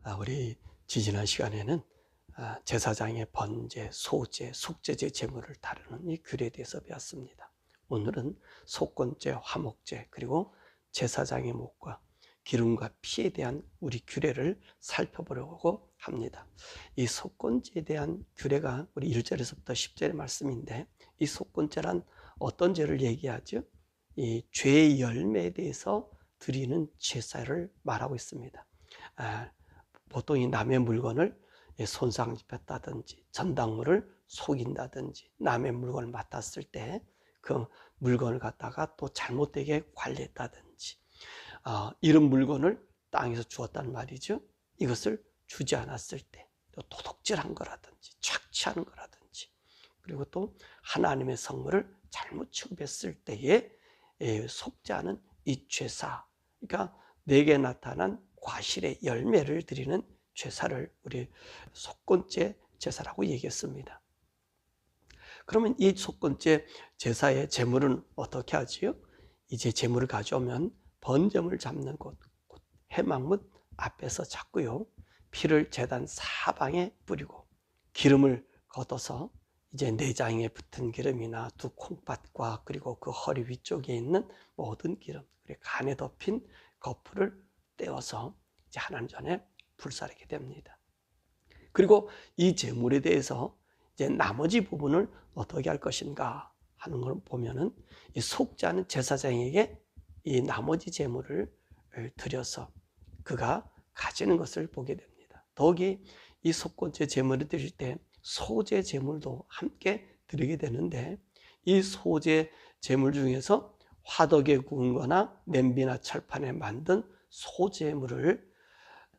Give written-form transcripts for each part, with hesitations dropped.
우리 지지난 시간에는 제사장의 번제, 소제, 속죄제 제물을 다루는 이 규례에 대해서 배웠습니다. 오늘은 속건제, 화목제, 그리고 제사장의 목과 기름과 피에 대한 우리 규례를 살펴보려고 합니다. 이 속건제에 대한 규례가 우리 1절에서부터 10절의 말씀인데, 이 속건제란 어떤 죄를 얘기하죠? 이 죄의 열매에 대해서 드리는 제사를 말하고 있습니다. 보통 이 남의 물건을 손상입혔다든지 전당물을 속인다든지 남의 물건을 맡았을 때 그 물건을 갖다가 또 잘못되게 관리했다든지 이런 물건을 땅에서 주었단 말이죠. 이것을 주지 않았을 때 또 도둑질한 거라든지 착취하는 거라든지, 그리고 또 하나님의 성물을 잘못 취급했을 때에 속죄하는 이 제사, 그러니까 내게 나타난 과실의 열매를 드리는 제사를 우리 속건제 제사라고 얘기했습니다. 그러면 이 속건제 제사의 제물은 어떻게 하지요? 이제 제물을 가져오면 번제물 잡는 곳, 해막문 앞에서 잡고요, 피를 제단 사방에 뿌리고 기름을 걷어서 이제 내장에 붙은 기름이나 두 콩팥과 그리고 그 허리 위쪽에 있는 모든 기름, 그리고 간에 덮인 거풀을 떼어서 이제 하나님 전에 불사르게 됩니다. 그리고 이 제물에 대해서 이제 나머지 부분을 어떻게 할 것인가 하는 걸 보면은 이 속죄하는 제사장에게 이 나머지 제물을 드려서 그가 가지는 것을 보게 됩니다. 더욱이 이 속건제 제물을 드릴 때 소제 제물도 함께 드리게 되는데, 이 소제 제물 중에서 화덕에 구운 거나 냄비나 철판에 만든 소제물을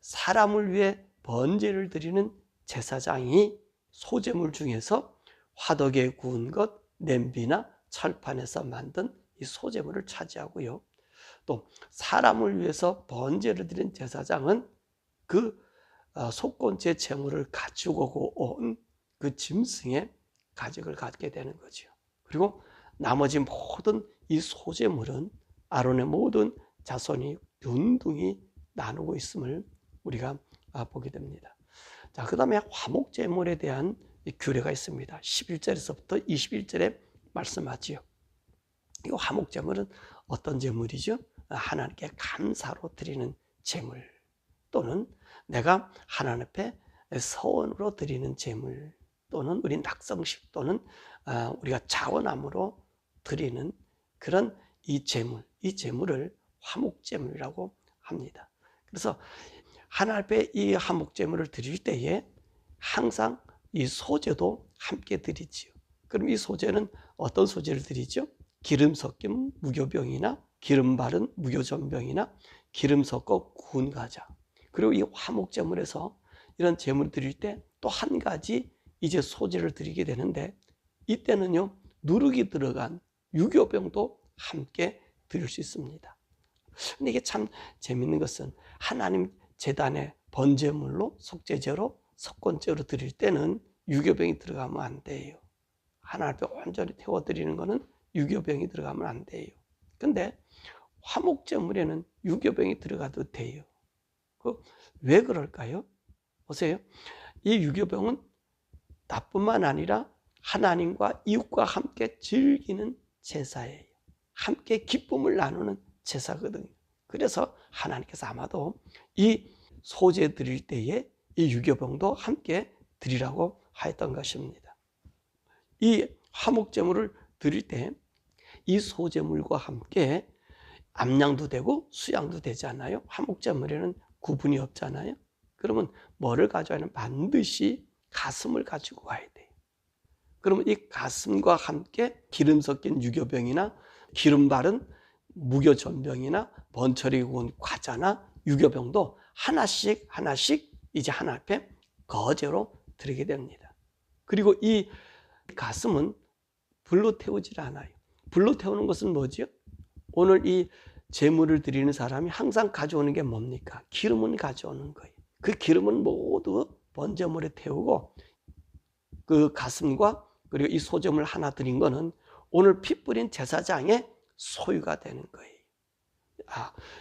사람을 위해 번제를 드리는 제사장이 소제물 중에서 화덕에 구운 것, 냄비나 철판에서 만든 이 소제물을 차지하고요, 또 사람을 위해서 번제를 드린 제사장은 그 속건제 제물을 가지고 온 그 짐승의 가죽을 갖게 되는 거죠. 그리고 나머지 모든 이 소제물은 아론의 모든 자손이 균등히 나누고 있음을 우리가 보게 됩니다. 자, 그 다음에 화목제물에 대한 규례가 있습니다. 11절에서부터 21절에 말씀하지요. 이 화목제물은 어떤 제물이죠? 하나님께 감사로 드리는 제물, 또는 내가 하나님 앞에 서원으로 드리는 제물, 또는 우리 낙성식, 또는 우리가 자원함으로 드리는 그런 이 제물, 이 제물을 화목제물이라고 합니다. 그래서 하나님 앞에 이 화목제물을 드릴 때에 항상 이 소제도 함께 드리지요. 그럼 이 소제는 어떤 소제를 드리죠? 기름 섞인 무교병이나 기름 바른 무교전병이나 기름 섞어 구운 과자, 그리고 이 화목제물에서 이런 제물을 드릴 때 또 한 가지 이제 소제를 드리게 되는데, 이때는요 누룩이 들어간 유교병도 함께 드릴 수 있습니다. 근데 이게 참 재밌는 것은 하나님 제단에 번제물로 속죄제로 속건제로 드릴 때는 유교병이 들어가면 안 돼요. 하나님 앞에 온전히 태워드리는 것은 유교병이 들어가면 안 돼요. 근데 화목제물에는 유교병이 들어가도 돼요. 왜 그럴까요? 보세요. 이 유교병은 나뿐만 아니라 하나님과 이웃과 함께 즐기는 제사예요. 함께 기쁨을 나누는 제사거든요. 그래서 하나님께서 아마도 이 소제 드릴 때에 이 유교병도 함께 드리라고 하였던 것입니다. 이 화목제물을 드릴 때 이 소제물과 함께 암양도 되고 수양도 되잖아요. 화목제물에는 구분이 없잖아요. 그러면 뭐를 가져야 하면 반드시 가슴을 가지고 와야 돼요. 그러면 이 가슴과 함께 기름 섞인 유교병이나 기름 바른 무교전병이나 번철이 구운 과자나 유교병도 하나씩 이제 하나 앞에 거제로 드리게 됩니다. 그리고 이 가슴은 불로 태우질 않아요. 불로 태우는 것은 뭐죠? 오늘 이 제물을 드리는 사람이 항상 가져오는 게 뭡니까? 기름은 가져오는 거예요. 그 기름은 모두 번제물에 태우고, 그 가슴과 그리고 이 소제물 하나 드린 거는 오늘 피 뿌린 제사장의 소유가 되는 거예요.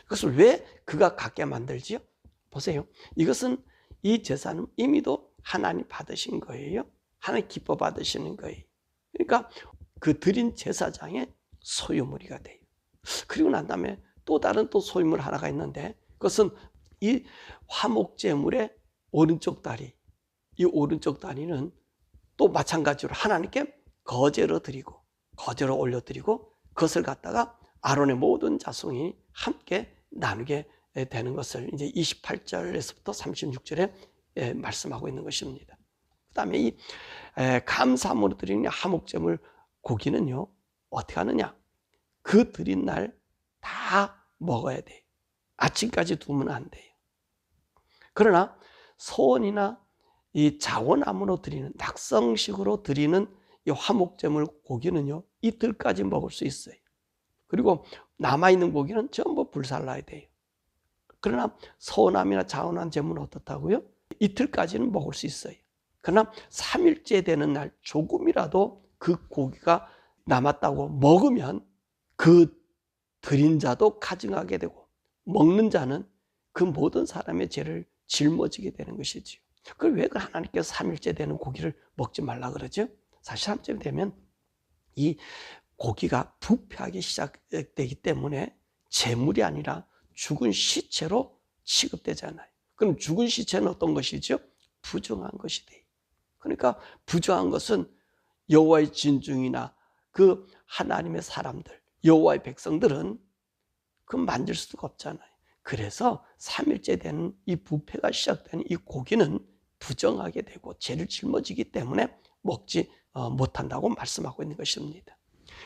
그것을 왜 그가 갖게 만들지요? 보세요. 이것은 이 제사는 이미도 하나님 받으신 거예요. 하나님 기뻐 받으시는 거예요. 그러니까 그 드린 제사장의 소유물이가 돼요. 그리고 난 다음에 또 다른 또 소유물 하나가 있는데, 그것은 이 화목제물의 오른쪽 다리, 이 오른쪽 다리는 또 마찬가지로 하나님께 거제로 드리고, 거제로 올려드리고, 그것을 갖다가 아론의 모든 자손이 함께 나누게 되는 것을 이제 28절에서부터 36절에 말씀하고 있는 것입니다. 그 다음에 이 감사함으로 드리는 화목제물 고기는요, 어떻게 하느냐? 그 드린 날 다 먹어야 돼요. 아침까지 두면 안 돼요. 그러나 소원이나 이 자원함으로 드리는, 낙성식으로 드리는 이 화목제물 고기는요, 이틀까지 먹을 수 있어요. 그리고 남아있는 고기는 전부 불살라야 돼요. 그러나 소원함이나 자원한 제물은 어떻다고요? 이틀까지는 먹을 수 있어요. 그러나 3일째 되는 날 조금이라도 그 고기가 남았다고 먹으면 그 드린 자도 가증하게 되고, 먹는 자는 그 모든 사람의 죄를 짊어지게 되는 것이지요. 그럼 왜 하나님께서 3일째 되는 고기를 먹지 말라 그러죠? 사실 3일째 되면 이 고기가 부패하기 시작되기 때문에 제물이 아니라 죽은 시체로 취급되잖아요. 그럼 죽은 시체는 어떤 것이죠? 부정한 것이 돼요. 그러니까 부정한 것은 여호와의 진중이나 그 하나님의 사람들, 여호와의 백성들은 그 만질 수가 없잖아요. 그래서 3일째 되는 이 부패가 시작되는 이 고기는 부정하게 되고 죄를 짊어지기 때문에 먹지 못한다고 말씀하고 있는 것입니다.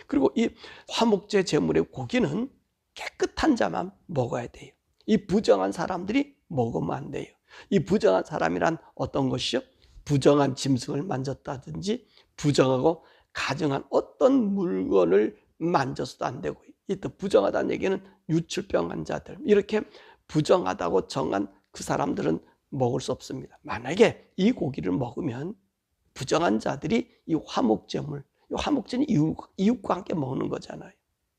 그리고 이 화목제 제물의 고기는 깨끗한 자만 먹어야 돼요. 이 부정한 사람들이 먹으면 안 돼요. 이 부정한 사람이란 어떤 것이요? 부정한 짐승을 만졌다든지 부정하고 가증한 어떤 물건을 만져서도 안 되고, 이 또 부정하다는 얘기는 유출병 환자들, 이렇게 부정하다고 정한 그 사람들은 먹을 수 없습니다. 만약에 이 고기를 먹으면 부정한 자들이 이 화목제물, 이 화목제는 이웃과 함께 먹는 거잖아요.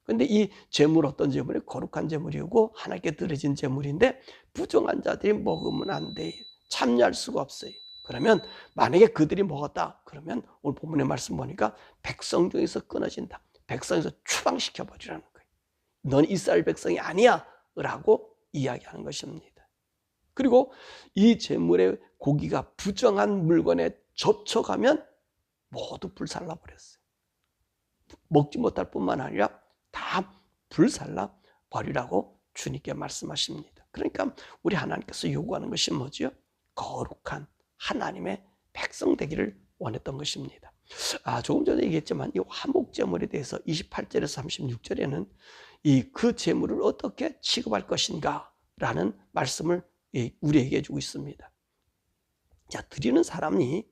그런데 이 제물 어떤 제물이 거룩한 제물이고 하나님께 드려진 제물인데 부정한 자들이 먹으면 안 돼요. 참여할 수가 없어요. 그러면 만약에 그들이 먹었다 그러면 오늘 본문의 말씀 보니까 백성 중에서 끊어진다. 백성에서 추방시켜 버리라는 거예요. 넌 이스라엘 백성이 아니야 라고 이야기하는 것입니다. 그리고 이 제물의 고기가 부정한 물건에 접촉하면 모두 불살라 버렸어요. 먹지 못할 뿐만 아니라 다 불살라 버리라고 주님께 말씀하십니다. 그러니까 우리 하나님께서 요구하는 것이 뭐죠? 거룩한 하나님의 백성 되기를 원했던 것입니다. 조금 전에 얘기했지만 이 화목제물에 대해서 28절에서 36절에는 그 제물을 어떻게 취급할 것인가 라는 말씀을 우리에게 해주고 있습니다. 자, 드리는 사람이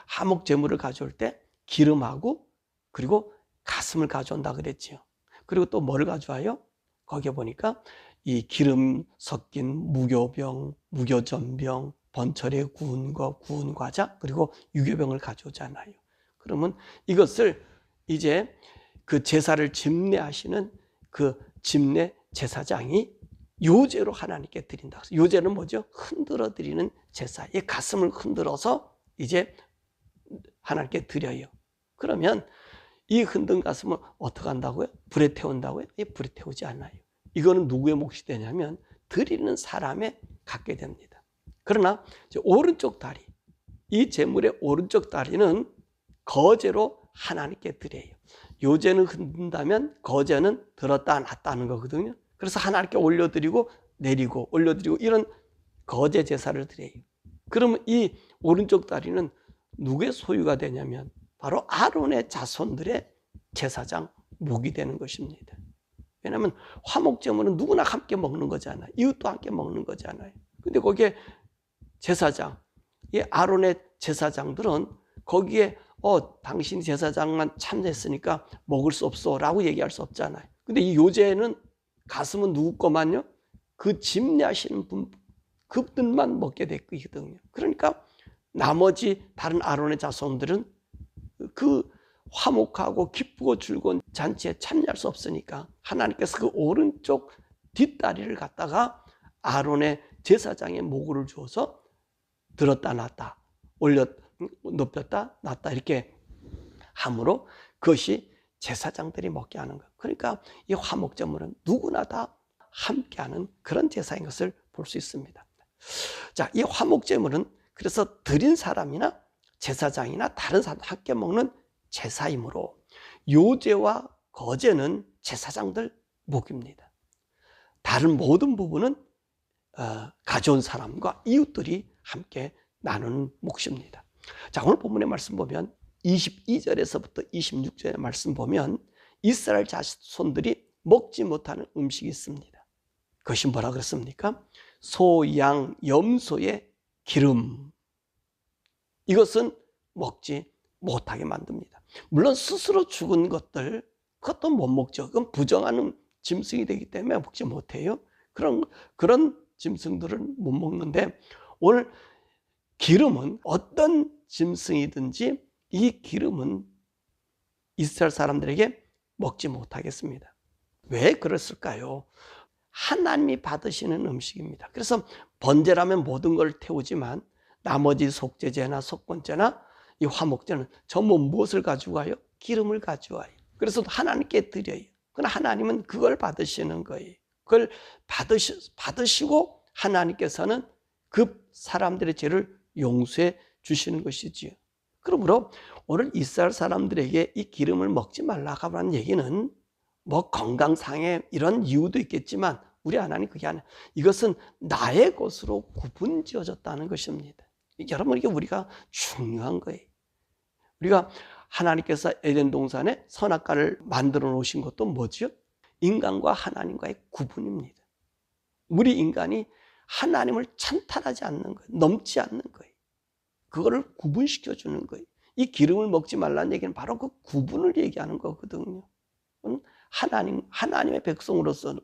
화목제물을 가져올 때 기름하고 그리고 가슴을 가져온다 그랬지요. 그리고 또 뭘 가져와요? 거기에 보니까 이 기름 섞인 무교병, 무교전병, 번철에 구운 거, 구운 과자, 그리고 유교병을 가져오잖아요. 그러면 이것을 이제 그 제사를 집례하시는 그 집례 제사장이 요제로 하나님께 드린다. 요제는 뭐죠? 흔들어 드리는 제사. 이 가슴을 흔들어서 이제 하나님께 드려요. 그러면 이 흔든 가슴을 어떻게 한다고요? 불에 태운다고요? 불에 태우지 않아요. 이거는 누구의 몫이 되냐면 드리는 사람에 갖게 됩니다. 그러나 오른쪽 다리, 이 제물의 오른쪽 다리는 거제로 하나님께 드려요. 요제는 흔든다면 거제는 들었다 놨다 하는 거거든요. 그래서 하나님께 올려드리고 내리고 올려드리고 이런 거제 제사를 드려요. 그러면 이 오른쪽 다리는 누구의 소유가 되냐면 바로 아론의 자손들의 제사장 몫이 되는 것입니다. 왜냐하면 화목제물은 누구나 함께 먹는 거잖아요. 이웃도 함께 먹는 거잖아요. 근데 거기에 제사장, 이 아론의 제사장들은 거기에 당신 제사장만 참여했으니까 먹을 수 없어 라고 얘기할 수 없잖아요. 근데 이 요제는 가슴은 누구 거만요? 그 집례하시는 분, 그분만 먹게 됐거든요. 그러니까 나머지 다른 아론의 자손들은 그 화목하고 기쁘고 즐거운 잔치에 참여할 수 없으니까 하나님께서 그 오른쪽 뒷다리를 갖다가 아론의 제사장의 모구를 주어서 들었다 놨다, 높였다 놨다 이렇게 함으로 그것이 제사장들이 먹게 하는 것. 그러니까 이 화목제물은 누구나 다 함께하는 그런 제사인 것을 볼 수 있습니다. 자, 이 화목제물은 그래서 드린 사람이나 제사장이나 다른 사람 함께 먹는 제사이므로 요제와 거제는 제사장들 몫입니다. 다른 모든 부분은 가져온 사람과 이웃들이 함께 나누는 몫입니다. 자, 오늘 본문의 말씀 보면 22절에서부터 26절의 말씀 보면 이스라엘 자손들이 먹지 못하는 음식이 있습니다. 그것이 뭐라 그랬습니까? 소, 양, 염소의 기름. 이것은 먹지 못하게 만듭니다. 물론 스스로 죽은 것들, 그것도 못 먹죠. 그건 부정하는 짐승이 되기 때문에 먹지 못해요. 그런 짐승들은 못 먹는데, 오늘 기름은 어떤 짐승이든지 이 기름은 이스라엘 사람들에게 먹지 못하겠습니다. 왜 그랬을까요? 하나님이 받으시는 음식입니다. 그래서 번제라면 모든 걸 태우지만 나머지 속죄제나 속건제나 이 화목제는 전부 무엇을 가져와요? 기름을 가져와요. 그래서 하나님께 드려요. 그러나 하나님은 그걸 받으시는 거예요. 그걸 받으시고 하나님께서는 그 사람들의 죄를 용서해 주시는 것이지요. 그러므로 오늘 이스라엘 사람들에게 이 기름을 먹지 말라고 하는 얘기는 뭐 건강상의 이런 이유도 있겠지만 우리 하나님 그게 아니에요. 이것은 나의 것으로 구분지어졌다는 것입니다. 여러분, 이게 우리가 중요한 거예요. 우리가 하나님께서 에덴 동산에 선악과를 만들어 놓으신 것도 뭐죠? 인간과 하나님과의 구분입니다. 우리 인간이 하나님을 찬탈하지 않는 거예요. 넘지 않는 거예요. 그거를 구분시켜 주는 거예요. 이 기름을 먹지 말라는 얘기는 바로 그 구분을 얘기하는 거거든요. 하나님의 백성으로서는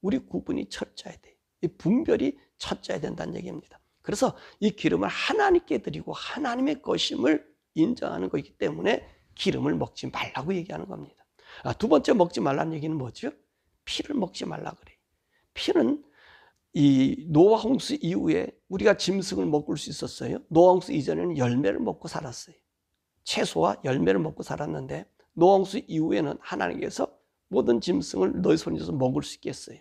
우리 구분이 철저해야 돼요. 이 분별이 철저해야 된다는 얘기입니다. 그래서 이 기름을 하나님께 드리고 하나님의 것임을 인정하는 것이기 때문에 기름을 먹지 말라고 얘기하는 겁니다. 두 번째 먹지 말라는 얘기는 뭐죠? 피를 먹지 말라 그래요. 피는 이 노아 홍수 이후에 우리가 짐승을 먹을 수 있었어요. 노아 홍수 이전에는 열매를 먹고 살았어요. 채소와 열매를 먹고 살았는데 노아 홍수 이후에는 하나님께서 모든 짐승을 너희 손에서 먹을 수 있겠어요.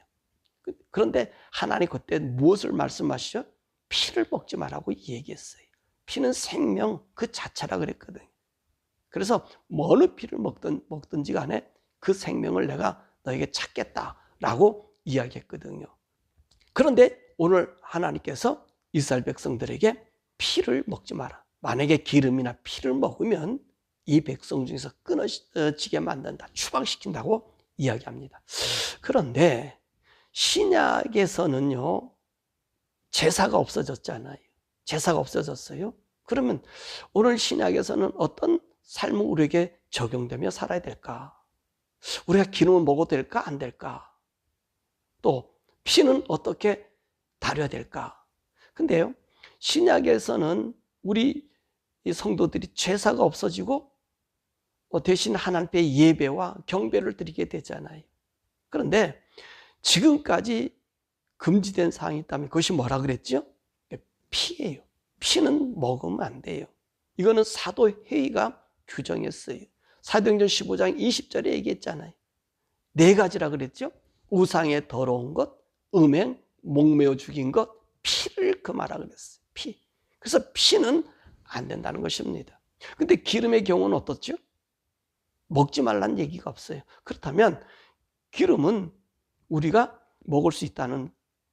그런데 하나님 그때 무엇을 말씀하시죠? 피를 먹지 말라고 얘기했어요. 피는 생명 그 자체라 그랬거든요. 그래서 어느 피를 먹든지 간에 그 생명을 내가 너에게 찾겠다라고 이야기했거든요. 그런데 오늘 하나님께서 이스라엘 백성들에게 피를 먹지 마라. 만약에 기름이나 피를 먹으면 이 백성 중에서 끊어지게 만든다, 추방시킨다고 이야기합니다. 그런데 신약에서는요, 제사가 없어졌잖아요. 제사가 없어졌어요. 그러면 오늘 신약에서는 어떤 삶을 우리에게 적용되며 살아야 될까? 우리가 기름을 먹어도 될까? 안 될까? 또 피는 어떻게 다뤄야 될까? 근데요, 신약에서는 우리 성도들이 제사가 없어지고 대신 하나님께 예배와 경배를 드리게 되잖아요. 그런데 지금까지 금지된 사항이 있다면 그것이 뭐라 그랬죠? 피예요. 피는 먹으면 안 돼요. 이거는 사도회의가 규정했어요. 사도행전 15장 20절에 얘기했잖아요. 4가지라 그랬죠? 우상의 더러운 것, 음행, 목매어 죽인 것, 피를 금하라 그랬어요. 피. 그래서 피는 안 된다는 것입니다. 근데 기름의 경우는 어떻죠? 먹지 말라는 얘기가 없어요. 그렇다면 기름은 우리가 먹을 수 있다는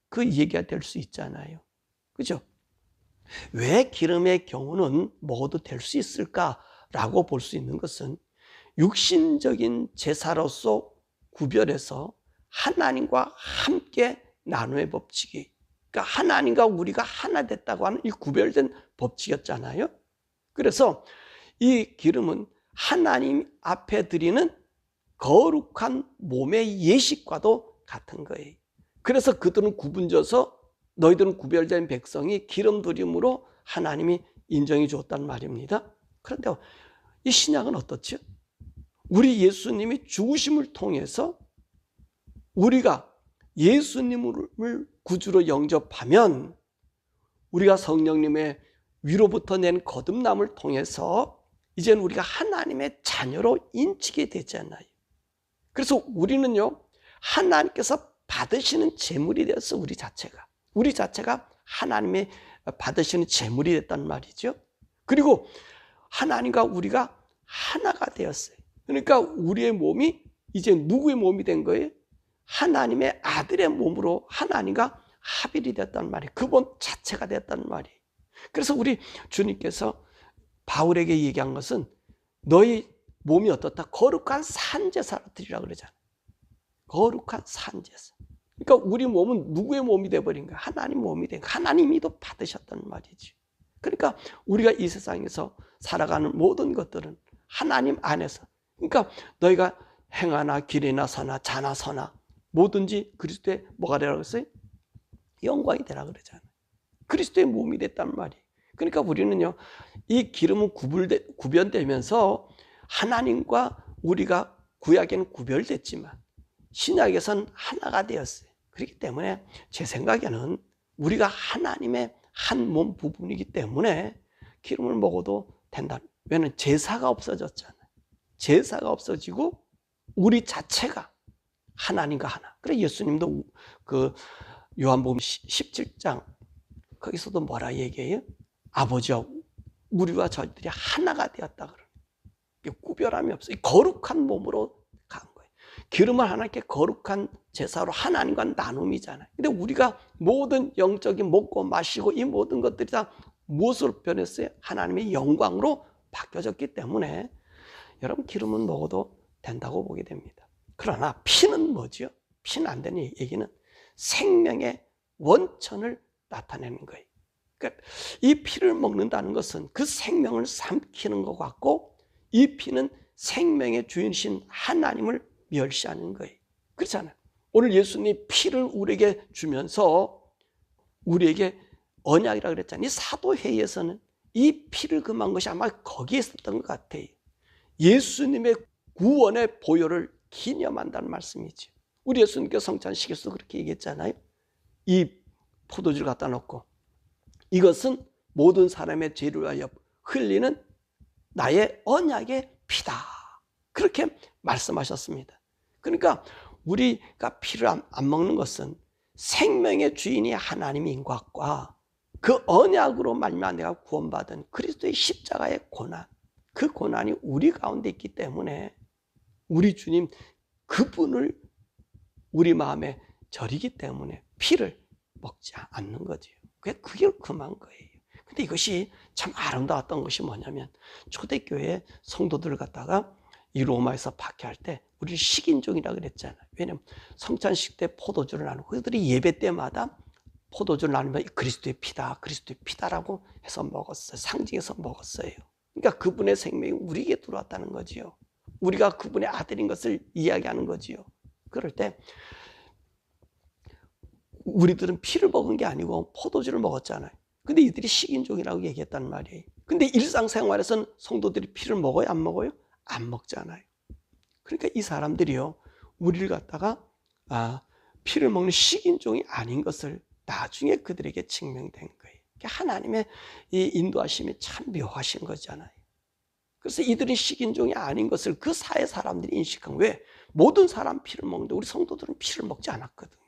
그 얘기가 될 수 있잖아요. 그죠? 왜 기름의 경우는 먹어도 될 수 있을까라고 볼 수 있는 것은 육신적인 제사로서 구별해서 하나님과 함께 나누의 법칙이, 그러니까 하나님과 우리가 하나 됐다고 하는 이 구별된 법칙이었잖아요. 그래서 이 기름은 하나님 앞에 드리는 거룩한 몸의 예식과도 같은 거예요. 그래서 그들은 구분져서 너희들은 구별된 백성이 기름 드림으로 하나님이 인정해 주었단 말입니다. 그런데 이 신약은 어떻죠? 우리 예수님이 죽으심을 통해서 우리가 예수님을 구주로 영접하면 우리가 성령님의 위로부터 낸 거듭남을 통해서 이제는 우리가 하나님의 자녀로 인치게 되잖아요. 그래서 우리는요, 하나님께서 받으시는 제물이 되었어. 우리 자체가 하나님의 받으시는 제물이 됐단 말이죠. 그리고 하나님과 우리가 하나가 되었어요. 그러니까 우리의 몸이 이제 누구의 몸이 된 거예요? 하나님의 아들의 몸으로 하나님과 합일이 됐단 말이에요. 그분 자체가 됐단 말이에요. 그래서 우리 주님께서 바울에게 얘기한 것은 너희 몸이 어떻다? 거룩한 산제사로 드리라 그러잖아요. 거룩한 산제사. 그러니까 우리 몸은 누구의 몸이 돼버린 거야? 하나님 몸이 된 거야. 하나님이 또 받으셨단 말이지. 그러니까 우리가 이 세상에서 살아가는 모든 것들은 하나님 안에서, 그러니까 너희가 행하나 길이나 서나 자나 서나 뭐든지 그리스도의 뭐가 되라고 했어요? 영광이 되라 그러잖아요. 그리스도의 몸이 됐단 말이에요. 그러니까 우리는요, 이 기름은 구별되면서 하나님과 우리가 구약에는 구별됐지만 신약에서는 하나가 되었어요. 그렇기 때문에 제 생각에는 우리가 하나님의 한 몸 부분이기 때문에 기름을 먹어도 된다. 왜냐하면 제사가 없어졌잖아요. 제사가 없어지고 우리 자체가 하나님과 하나. 그래 예수님도 그 요한복음 17장 거기서도 뭐라 얘기해요? 아버지와 우리와 저희들이 하나가 되었다 그래요. 구별함이 없어요. 거룩한 몸으로 간 거예요. 기름을 하나님께 거룩한 제사로 하나님과 나눔이잖아요. 근데 우리가 모든 영적인 먹고 마시고 이 모든 것들이 다 무엇으로 변했어요? 하나님의 영광으로 바뀌어졌기 때문에 여러분 기름은 먹어도 된다고 보게 됩니다. 그러나 피는 뭐죠? 피는 안 되는 얘기는 생명의 원천을 나타내는 거예요. 그러니까 이 피를 먹는다는 것은 그 생명을 삼키는 것 같고 이 피는 생명의 주인이신 하나님을 멸시하는 거예요. 그렇잖아요. 오늘 예수님이 피를 우리에게 주면서 우리에게 언약이라고 그랬잖아요. 이 사도회의에서는 이 피를 금한 것이 아마 거기에 있었던 것 같아요. 예수님의 구원의 보혈을 기념한다는 말씀이죠. 우리 예수님께서 성찬식에서 그렇게 얘기했잖아요. 이 포도주를 갖다 놓고 이것은 모든 사람의 죄를 위하여 흘리는 나의 언약의 피다. 그렇게 말씀하셨습니다. 그러니까 우리가 피를 안 먹는 것은 생명의 주인이 하나님인 것과 그 언약으로 말미암아 내가 구원받은 그리스도의 십자가의 고난, 그 고난이 우리 가운데 있기 때문에 우리 주님 그분을 우리 마음에 절이기 때문에 피를 먹지 않는 거죠. 그게 금한 거예요. 근데 이것이 참 아름다웠던 것이 뭐냐면 초대교회 성도들을 갖다가 이 로마에서 박해할 때 우리 식인종이라고 그랬잖아요. 왜냐하면 성찬식 때 포도주를 나누고 그들이 예배 때마다 포도주를 나누면 그리스도의 피다, 그리스도의 피다라고 해서 먹었어요. 상징해서 먹었어요. 그러니까 그분의 생명이 우리에게 들어왔다는 거지요. 우리가 그분의 아들인 것을 이야기하는 거지요. 그럴 때 우리들은 피를 먹은 게 아니고 포도주를 먹었잖아요. 근데 이들이 식인종이라고 얘기했단 말이에요. 근데 일상생활에서는 성도들이 피를 먹어요? 안 먹어요? 안 먹잖아요. 그러니까 이 사람들이요, 우리를 갖다가 피를 먹는 식인종이 아닌 것을 나중에 그들에게 증명된 거예요. 하나님의 이 인도하심이 참 묘하신 거잖아요. 그래서 이들이 식인종이 아닌 것을 그 사회 사람들이 인식한 거예요. 왜? 모든 사람 피를 먹는데 우리 성도들은 피를 먹지 않았거든요.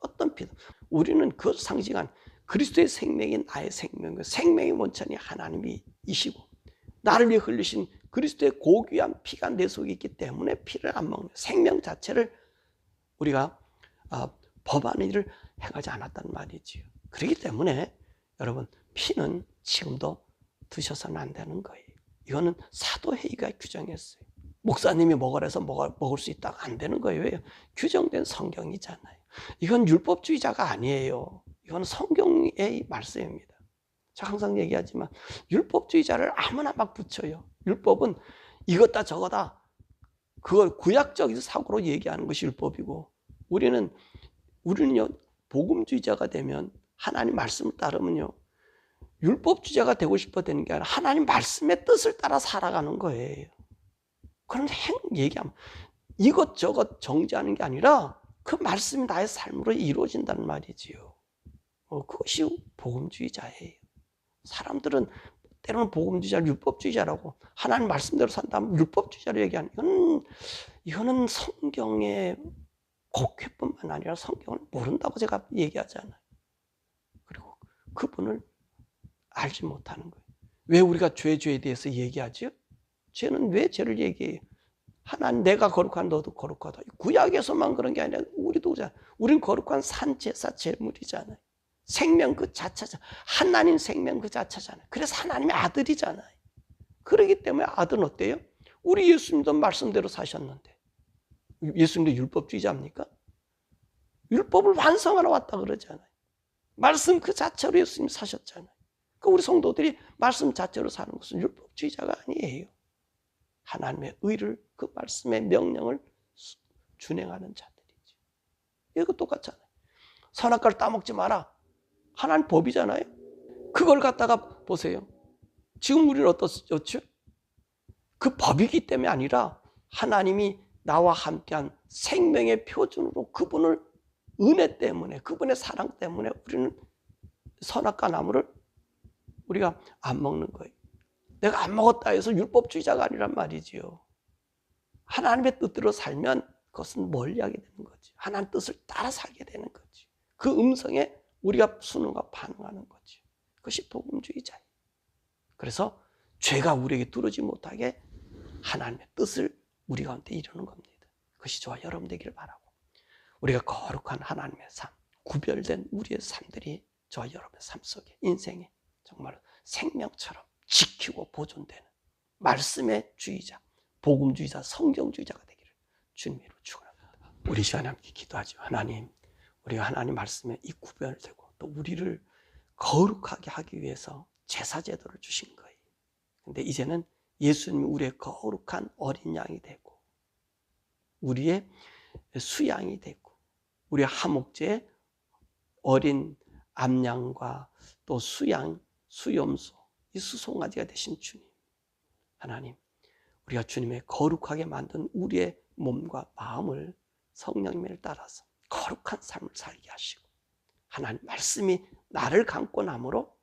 어떤 피도. 우리는 그 상징한 그리스도의 생명이 나의 생명이고 생명의 원천이 하나님이시고 나를 위해 흘리신 그리스도의 고귀한 피가 내 속에 있기 때문에 피를 안 먹는 생명 자체를 우리가 법하는 일을 행하지 않았단 말이지요. 그렇기 때문에 여러분 피는 지금도 드셔서는 안 되는 거예요. 이거는 사도회의가 규정했어요. 목사님이 먹으라 해서 먹을 수 있다고 안 되는 거예요. 왜요? 규정된 성경이잖아요. 이건 율법주의자가 아니에요. 이건 성경의 말씀입니다. 제가 항상 얘기하지만 율법주의자를 아무나 막 붙여요. 율법은 이것다 저거다. 그걸 구약적인 사고로 얘기하는 것이 율법이고 우리는요 복음주의자가 되면 하나님 말씀을 따르면요 율법주의자가 되고 싶어 되는 게 아니라 하나님 말씀의 뜻을 따라 살아가는 거예요. 그런데 얘기하면 이것저것 정지하는 게 아니라 그 말씀이 나의 삶으로 이루어진다는 말이지요. 그것이 복음주의자예요. 사람들은 때로는 복음주의자, 율법주의자라고 하나님 말씀대로 산다면 율법주의자로 얘기하는 이거는 성경의 곡해뿐만 아니라 성경을 모른다고 제가 얘기하지 않아요. 그리고 그분을 알지 못하는 거예요. 왜 우리가 죄에 대해서 얘기하죠? 죄는 왜 죄를 얘기해요? 하나님 내가 거룩한 너도 거룩하다. 구약에서만 그런 게 아니라 우리도 그렇잖아요. 우린 거룩한 산제사 제물이잖아요. 생명 그 자체잖아요. 하나님 생명 그 자체잖아요. 그래서 하나님의 아들이잖아요. 그렇기 때문에 아들은 어때요? 우리 예수님도 말씀대로 사셨는데 예수님도 율법주의자입니까? 율법을 완성하러 왔다 그러잖아요. 말씀 그 자체로 예수님 사셨잖아요. 그러니까 우리 성도들이 말씀 자체로 사는 것은 율법주의자가 아니에요. 하나님의 의를 그 말씀의 명령을 준행하는 자들이죠. 이거 똑같잖아요. 선악과를 따먹지 마라. 하나님 법이잖아요. 그걸 갖다가 보세요. 지금 우리는 어떻죠? 그 법이기 때문에 아니라 하나님이 나와 함께한 생명의 표준으로 그분을 은혜 때문에 그분의 사랑 때문에 우리는 선악과 나무를 우리가 안 먹는 거예요. 내가 안 먹었다 해서 율법주의자가 아니란 말이지요. 하나님의 뜻대로 살면 그것은 멀리하게 되는 거지. 하나님 뜻을 따라 살게 되는 거지. 그 음성에 우리가 순응과 반응하는 거지. 그것이 복음주의자예요. 그래서 죄가 우리에게 뚫지 못하게 하나님의 뜻을 우리 가운데 이루는 겁니다. 그것이 저와 여러분 되기를 바라고 우리가 거룩한 하나님의 삶, 구별된 우리의 삶들이 저와 여러분의 삶 속에 인생에 정말 생명처럼 지키고 보존되는 말씀의 주의자, 복음주의자, 성경주의자가 되기를 주님으로 축원합니다. 우리 시간에 함께 기도하죠. 하나님, 우리가 하나님 말씀에 이 구별되고 또 우리를 거룩하게 하기 위해서 제사제도를 주신 거예요. 근데 이제는 예수님이 우리의 거룩한 어린 양이 되고 우리의 수양이 되고 우리의 하목제의 어린 암양과 또 수양, 수염소, 이 수송아지가 되신 주님. 하나님, 우리가 주님의 거룩하게 만든 우리의 몸과 마음을 성령님을 따라서 거룩한 삶을 살게 하시고 하나님 말씀이 나를 감고 남으로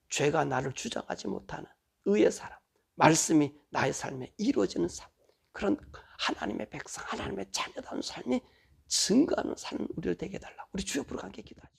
죄가 나를 주장하지 못하는 의의 사람, 말씀이 나의 삶에 이루어지는 삶, 그런 하나님의 백성, 하나님의 자녀다운 삶이 증거하는 삶 우리를 되게 해달라고 우리 주여 부르고 함께 기도하죠.